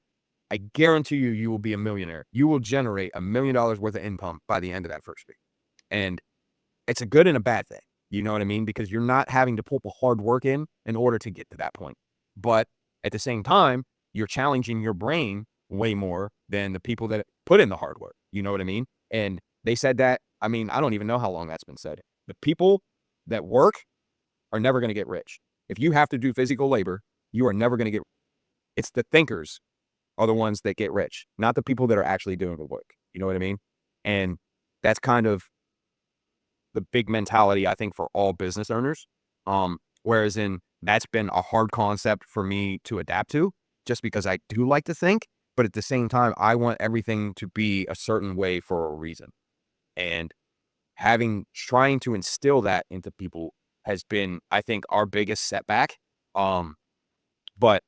I guarantee you, you will be a millionaire. You will generate $1 million worth of income by the end of that first week. And it's a good and a bad thing. You know what I mean? Because you're not having to put the hard work in order to get to that point. But at the same time, you're challenging your brain way more than the people that put in the hard work. You know what I mean? And they said that, I mean, I don't even know how long that's been said. The people that work are never going to get rich. If you have to do physical labor, you are never going to get. It's the thinkers are the ones that get rich, not the people that are actually doing the work. You know what I mean? And that's kind of the big mentality, I think, for all business owners. Whereas that's been a hard concept for me to adapt to, just because I do like to think, but at the same time, I want everything to be a certain way for a reason. And trying to instill that into people has been, I think, our biggest setback. But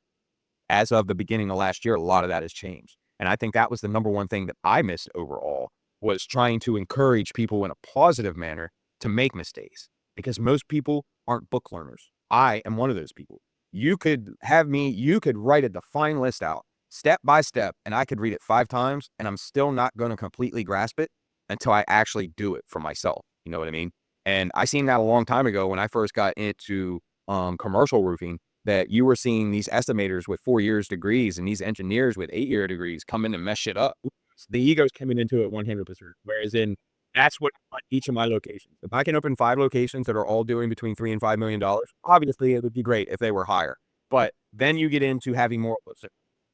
as of the beginning of last year, a lot of that has changed. And I think that was the number one thing that I missed overall, was trying to encourage people in a positive manner to make mistakes, because most people aren't book learners. I am one of those people. You could write a defined list out step by step, and I could read it 5 times, and I'm still not going to completely grasp it until I actually do it for myself. You know what I mean? And I seen that a long time ago when I first got into commercial roofing, that you were seeing these estimators with 4 years degrees and these engineers with 8-year degrees come in and mess shit up. The ego's coming into it 100%. Whereas that's what each of my locations. If I can open 5 locations that are all doing between $3 and $5 million, obviously it would be great if they were higher. But then you get into having more.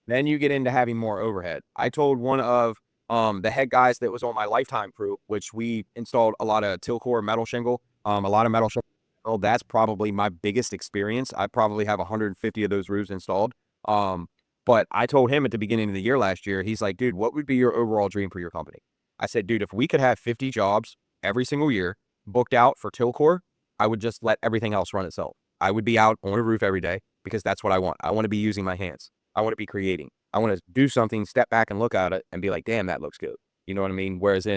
Then you get into having more overhead. I told one of the head guys that was on my lifetime crew, which we installed a lot of Tilcor metal shingle, a lot of metal shingle. Oh, that's probably my biggest experience. I probably have 150 of those roofs installed. But I told him at the beginning of the year last year, he's like, dude, what would be your overall dream for your company? I said, dude, if we could have 50 jobs every single year booked out for Tilcor, I would just let everything else run itself. I would be out on a roof every day because that's what I want. I want to be using my hands. I want to be creating. I want to do something, step back and look at it and be like, damn, that looks good. You know what I mean? Whereas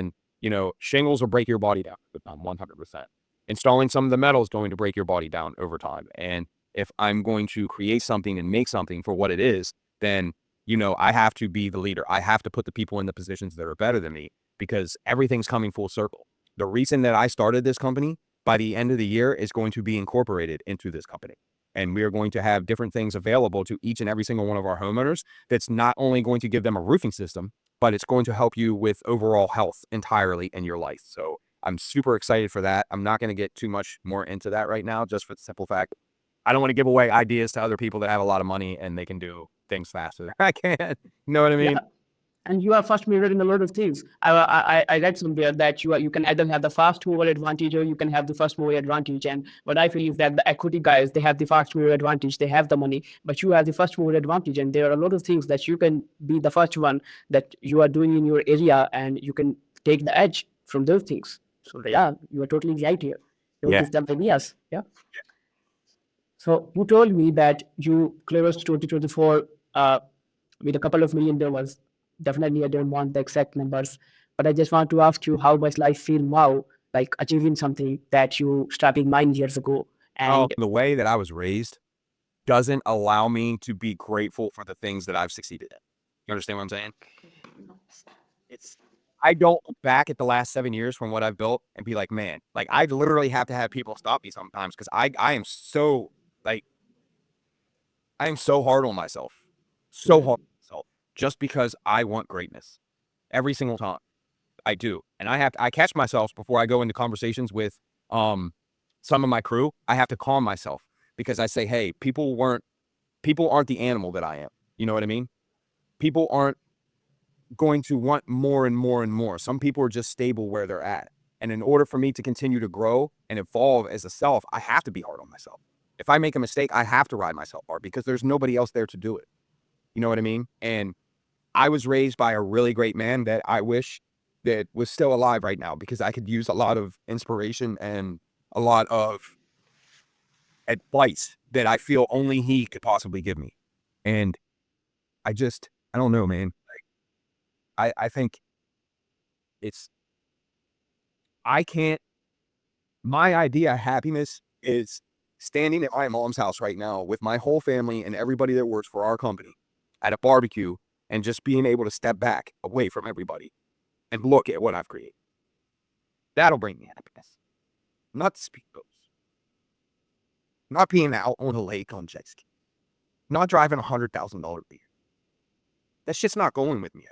shingles will break your body down 100%. Installing some of the metal is going to break your body down over time. And if I'm going to create something and make something for what it is, then, I have to be the leader. I have to put the people in the positions that are better than me, because everything's coming full circle. The reason that I started this company, by the end of the year, is going to be incorporated into this company. And we are going to have different things available to each and every single one of our homeowners. That's not only going to give them a roofing system, but it's going to help you with overall health entirely in your life. So I'm super excited for that. I'm not going to get too much more into that right now, just for the simple fact I don't want to give away ideas to other people that have a lot of money and they can do things faster than I can. You know what I mean? Yeah. And you are first mover in a lot of things. I read somewhere that you can either have the fast mover advantage or you can have the first mover advantage. And what I feel is that the equity guys, they have the fast mover advantage. They have the money, but you have the first mover advantage. And there are a lot of things that you can be the first one that you are doing in your area, and you can take the edge from those things. So yeah, you are totally right here. You Yeah. give them ideas. Yeah. So you told me that you closed 2024 with a couple of $1 million. Definitely, I don't want the exact numbers, but I just want to ask you how much life feel now, like achieving something that you started 9 years ago. And The way that I was raised doesn't allow me to be grateful for the things that I've succeeded in. You understand what I'm saying? I don't look back at the last 7 years from what I've built and be like, man, like I literally have to have people stop me sometimes, because I am so like I am so hard on myself, so hard on myself, just because I want greatness every single time. I do, and I catch myself before I go into conversations with some of my crew. I have to calm myself, because I say, hey, people aren't the animal that I am. You know what I mean? People aren't going to want more and more and more. Some people are just stable where they're at. And in order for me to continue to grow and evolve as a self, I have to be hard on myself. If I make a mistake, I have to ride myself hard, because there's nobody else there to do it. You know what I mean? And I was raised by a really great man that I wish that was still alive right now, because I could use a lot of inspiration and a lot of advice that I feel only he could possibly give me. And I don't know, man. I think it's, I can't, my idea of happiness is standing at my mom's house right now with my whole family and everybody that works for our company at a barbecue and just being able to step back away from everybody and look at what I've created. That'll bring me happiness. Not the speedboats. Not being out on a lake on jet ski. Not driving $100,000 beer. That shit's not going with me.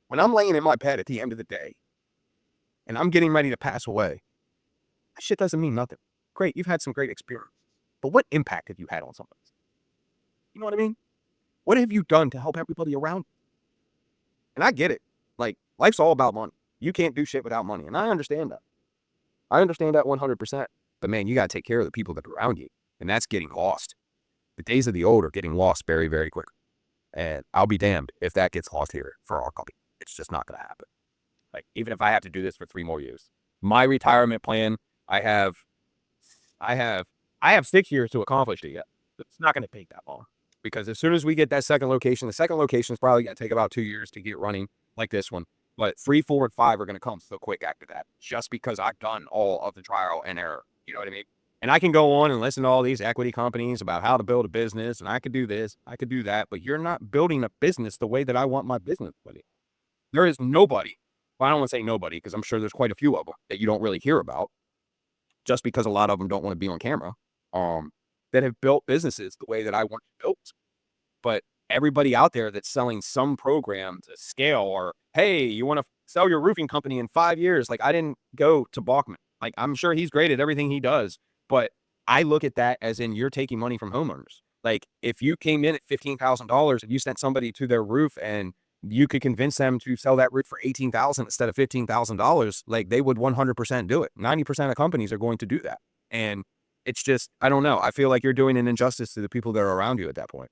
When I'm laying in my bed at the end of the day and I'm getting ready to pass away, that shit doesn't mean nothing. Great, you've had some great experience. But what impact have you had on somebody? You know what I mean? What have you done to help everybody around you? And I get it. Like, life's all about money. You can't do shit without money. And I understand that. I understand that 100%. But man, you got to take care of the people that are around you. And that's getting lost. The days of the old are getting lost very, very quick. And I'll be damned if that gets lost here for our company. It's just not going to happen. Like, even if I have to do this for 3 more years. My retirement plan, I have 6 years to accomplish it yet. It's not going to take that long. Because as soon as we get that second location, the second location is probably going to take about 2 years to get running like this one. But 3, 4, and 5 are going to come so quick after that. Just because I've done all of the trial and error. You know what I mean? And I can go on and listen to all these equity companies about how to build a business. And I could do this, I could do that. But you're not building a business the way that I want my business to be. There is nobody. Well, I don't want to say nobody because I'm sure there's quite a few of them that you don't really hear about. Just because a lot of them don't want to be on camera. That have built businesses the way that I want to build. But everybody out there that's selling some program to scale or, hey, you want to sell your roofing company in 5 years. Like, I didn't go to Bachman. Like, I'm sure he's great at everything he does. But I look at that as in you're taking money from homeowners. Like, if you came in at $15,000 and you sent somebody to their roof and you could convince them to sell that roof for $18,000 instead of $15,000, like, they would 100% do it. 90% of companies are going to do that. And it's just, I don't know. I feel like you're doing an injustice to the people that are around you at that point.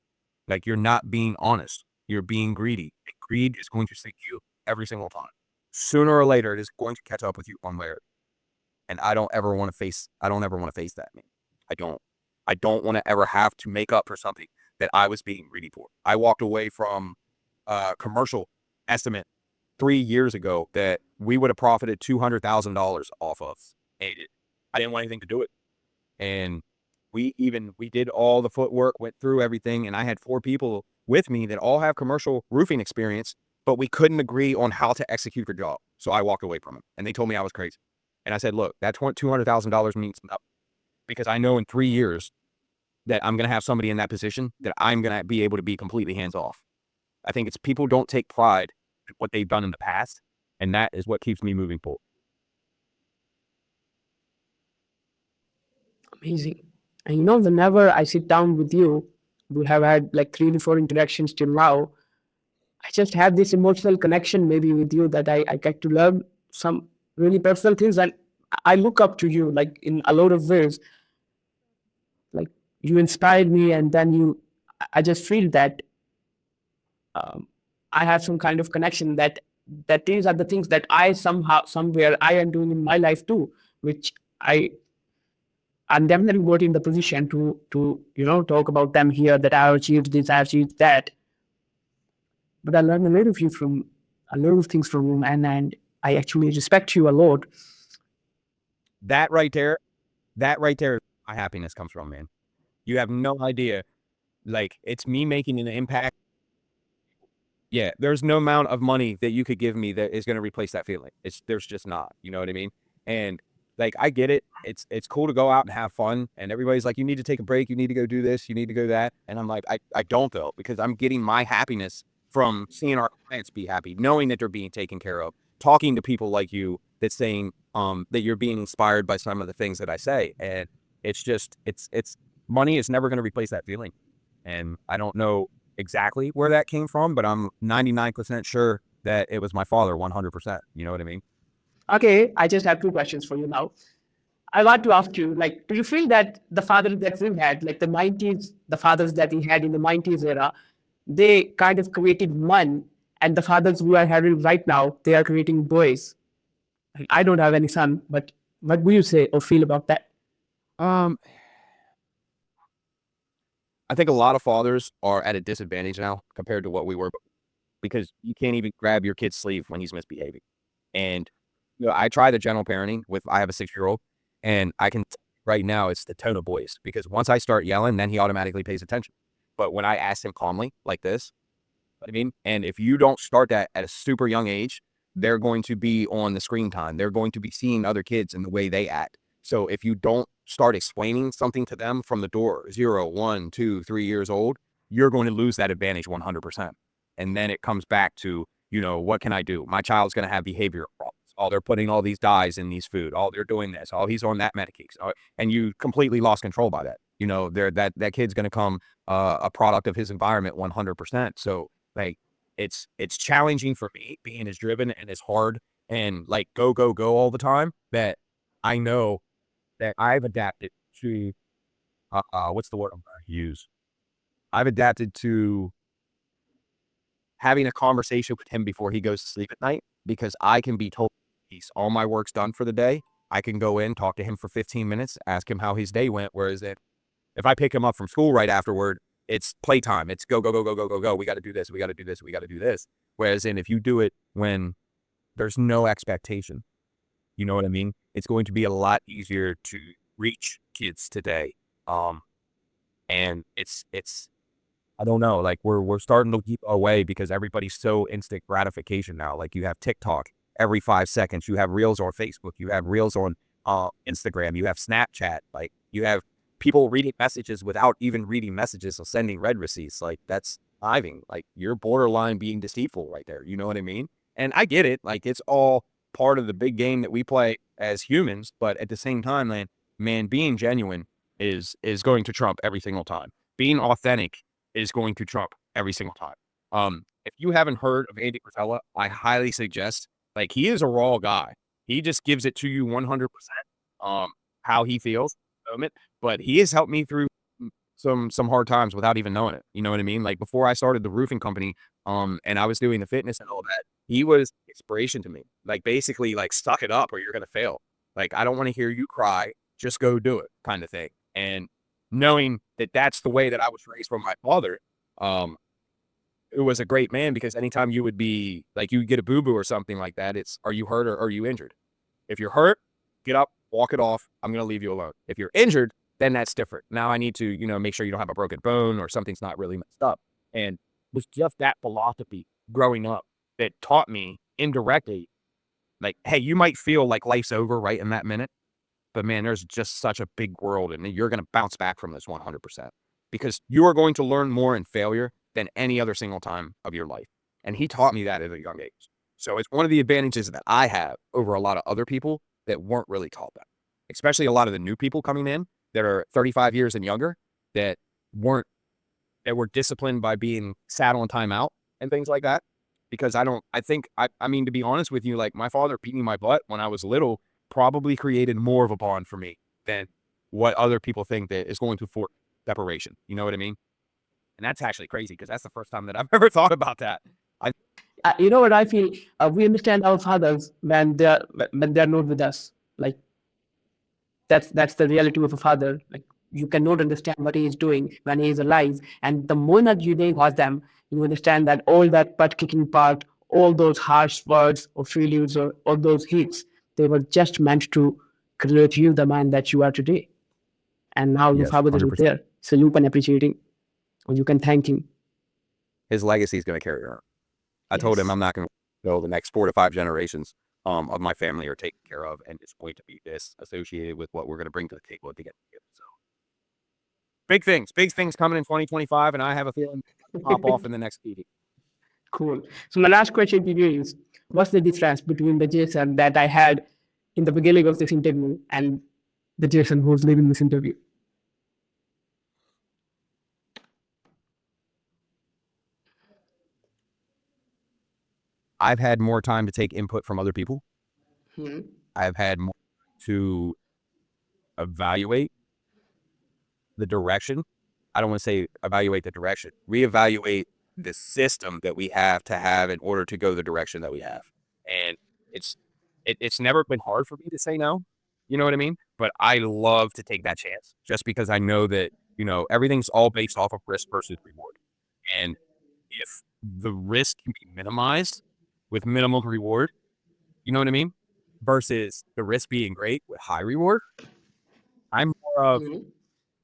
Like, you're not being honest. You're being greedy. And greed is going to sink you every single time. Sooner or later, it is going to catch up with you one way or another. And I don't ever want to face that, man. I don't want to ever have to make up for something that I was being greedy for. I walked away from a commercial estimate 3 years ago that we would have profited $200,000 off of. And I didn't want anything to do it. And we did all the footwork, went through everything, and I had 4 people with me that all have commercial roofing experience, but we couldn't agree on how to execute the job. So I walked away from it, and they told me I was crazy. And I said, look, that $200,000 means nothing, because I know in 3 years that I'm going to have somebody in that position that I'm going to be able to be completely hands off. I think it's people don't take pride in what they've done in the past, and that is what keeps me moving forward. Amazing. And whenever I sit down with you, we have had like 3 to 4 interactions till now. I just have this emotional connection maybe with you that I get to learn some really personal things, and I look up to you like in a lot of ways. Like, you inspired me, and then I just feel that I have some kind of connection that these are the things that I somehow somewhere I am doing in my life too, which I'm definitely not in the position to talk about them here, that I achieved this, I achieved that. But I learned a lot of things from you, and I actually respect you a lot. That right there, my happiness comes from, man. You have no idea. Like, it's me making an impact. Yeah, there's no amount of money that you could give me that is going to replace that feeling. There's just not, you know what I mean? And like, I get it. It's cool to go out and have fun. And everybody's like, you need to take a break. You need to go do this. You need to go that. And I'm like, I don't though, because I'm getting my happiness from seeing our clients be happy, knowing that they're being taken care of, talking to people like you that's saying, that you're being inspired by some of the things that I say. And it's just, it's money is never going to replace that feeling. And I don't know exactly where that came from, but I'm 99% sure that it was my father, 100%. You know what I mean? Okay, I just have 2 questions for you now. I want to ask you, like, do you feel that the father that we had, like the fathers that we had in the 90s era, they kind of created one, and the fathers who are having right now, they are creating boys? I don't have any son, but what do you say or feel about that? Um, I think a lot of fathers are at a disadvantage now compared to what we were, because you can't even grab your kid's sleeve when he's misbehaving. And I try the gentle parenting I have a 6-year-old, and I can right now it's the tone of voice, because once I start yelling, then he automatically pays attention. But when I ask him calmly like this, What I mean, and if you don't start that at a super young age, they're going to be on the screen time. They're going to be seeing other kids and the way they act. So if you don't start explaining something to them from the door, 0, 1, 2, 3 years old, you're going to lose that advantage 100%. And then it comes back to, what can I do? My child's going to have behavioral problems. Oh, they're putting all these dyes in these food. Oh, they're doing this. Oh, he's on that medication. Oh, and you completely lost control by that. That kid's going to come a product of his environment 100%. So like it's challenging for me being as driven and as hard and like go, go, go all the time that I know that I've adapted to what's the word I'm going to use? I've adapted to having a conversation with him before he goes to sleep at night because I can be told all my work's done for the day. I can go in, talk to him for 15 minutes, ask him how his day went. Whereas if I pick him up from school right afterward, it's playtime. It's go, go, go, go, go, go, go. We got to do this. We got to do this. We got to do this. Whereas if you do it when there's no expectation, you know what I mean? It's going to be a lot easier to reach kids today. Um, and it's I don't know. Like we're starting to keep away because everybody's so instant gratification now. Like you have TikTok every 5 seconds. You have reels on Facebook. You have reels on Instagram. You have Snapchat. Like you have people reading messages without even reading messages or sending read receipts. Like that's driving. Like you're borderline being deceitful right there. You know what I mean? And I get it. Like it's all part of the big game that we play as humans. But at the same time, man, being genuine is going to trump every single time. Being authentic is going to trump every single time. If you haven't heard of Andy Frisella, I highly suggest. Like he is a raw guy. He just gives it to you 100%. How he feels at the moment, but he has helped me through some hard times without even knowing it. You know what I mean? Like before I started the roofing company, and I was doing the fitness and all that, he was inspiration to me. Like basically, like suck it up or you're gonna fail. Like I don't want to hear you cry. Just go do it, kind of thing. And knowing that that's the way that I was raised from my father, um, it was a great man because anytime you would be like you get a boo boo or something like that, it's are you hurt or are you injured? If you're hurt, get up, walk it off. I'm going to leave you alone. If you're injured, then that's different. Now I need to, make sure you don't have a broken bone or something's not really messed up. And it was just that philosophy growing up that taught me indirectly, like, hey, you might feel like life's over right in that minute, but man, there's just such a big world and you're going to bounce back from this 100% because you are going to learn more in failure than any other single time of your life. And he taught me that at a young age. So it's one of the advantages that I have over a lot of other people that weren't really taught that, especially a lot of the new people coming in that are 35 years and younger that weren't, that were disciplined by being sat on timeout and things like that. Because I mean, to be honest with you, like my father beating my butt when I was little probably created more of a bond for me than what other people think that is going to force separation. You know what I mean? And that's actually crazy because that's the first time that I've ever thought about that. I You know what I feel? We understand our fathers when they are not with us. Like that's the reality of a father. Like you cannot understand what he is doing when he is alive, and the moment you name them, you understand that all that butt kicking part, all those harsh words or failures or all those hits, they were just meant to create you the man that you are today. And now your Yes, father isn't 100%. there, so you can appreciate him or you can thank him. His legacy is going to carry on. I told him Yes, I'm not going to go the next 4 to 5 generations of my family are taken care of, and it's going to be this associated with what we're going to bring to the table to get together. So big things coming in 2025, and I have a feeling pop off in the next meeting. cool. So my last question to you is, what's the difference between the Jason that I had in the beginning of this interview and the Jason who's leaving this interview? I've had more time to take input from other people. Hmm. I've had more to evaluate the direction. I don't want to say evaluate the direction, reevaluate the system that we have to have in order to go the direction that we have. And it's it's never been hard for me to say no. You know what I mean? But I love to take that chance just because I know that, everything's all based off of risk versus reward. And if the risk can be minimized with minimal reward, you know what I mean? Versus the risk being great with high reward, I'm more of Hmm.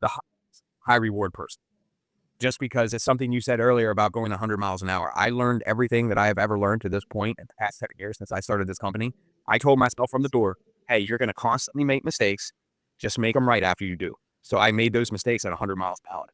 the high reward person. just because it's something you said earlier about going 100 miles an hour. I learned everything that I have ever learned to this point in the past 7 years since I started this company. I told myself from the door, hey, you're going to constantly make mistakes. Just make them right after you do. So I made those mistakes at 100 miles an hour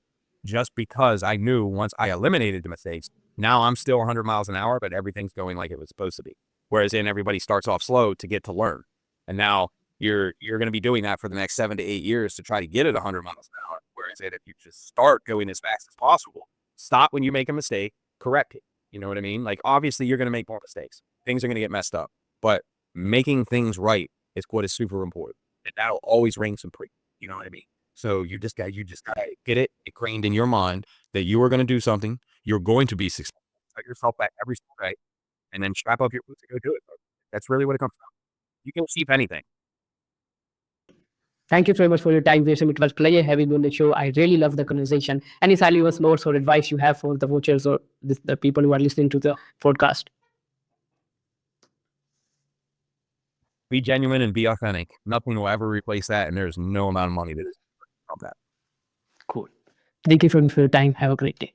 just because I knew once I eliminated the mistakes, now I'm still 100 miles an hour, but everything's going like it was supposed to be. Whereas then everybody starts off slow to get to learn. And now you're going to be doing that for the next 7 to 8 years to try to get at 100 miles an hour. Whereas if you just start going as fast as possible, stop when you make a mistake, correct it. You know what I mean? Like, obviously you're going to make more mistakes. Things are going to get messed up, but making things right is what is super important. And that'll always ring supreme. You know what I mean? So you just got to get it ingrained in your mind that you are going to do something. You're going to be successful. Set yourself back every single day, and then strap up your boots and go do it. That's really what it comes down. You can achieve anything. Thank you so much for your time, Jason. It was pleasure having you on the show. I really love the conversation. Any silent notes or advice you have for the watchers or the people who are listening to the podcast? Be genuine and be authentic. Nothing will ever replace that, and there's no amount of money that is from that. Cool. Thank you for your time. Have a great day.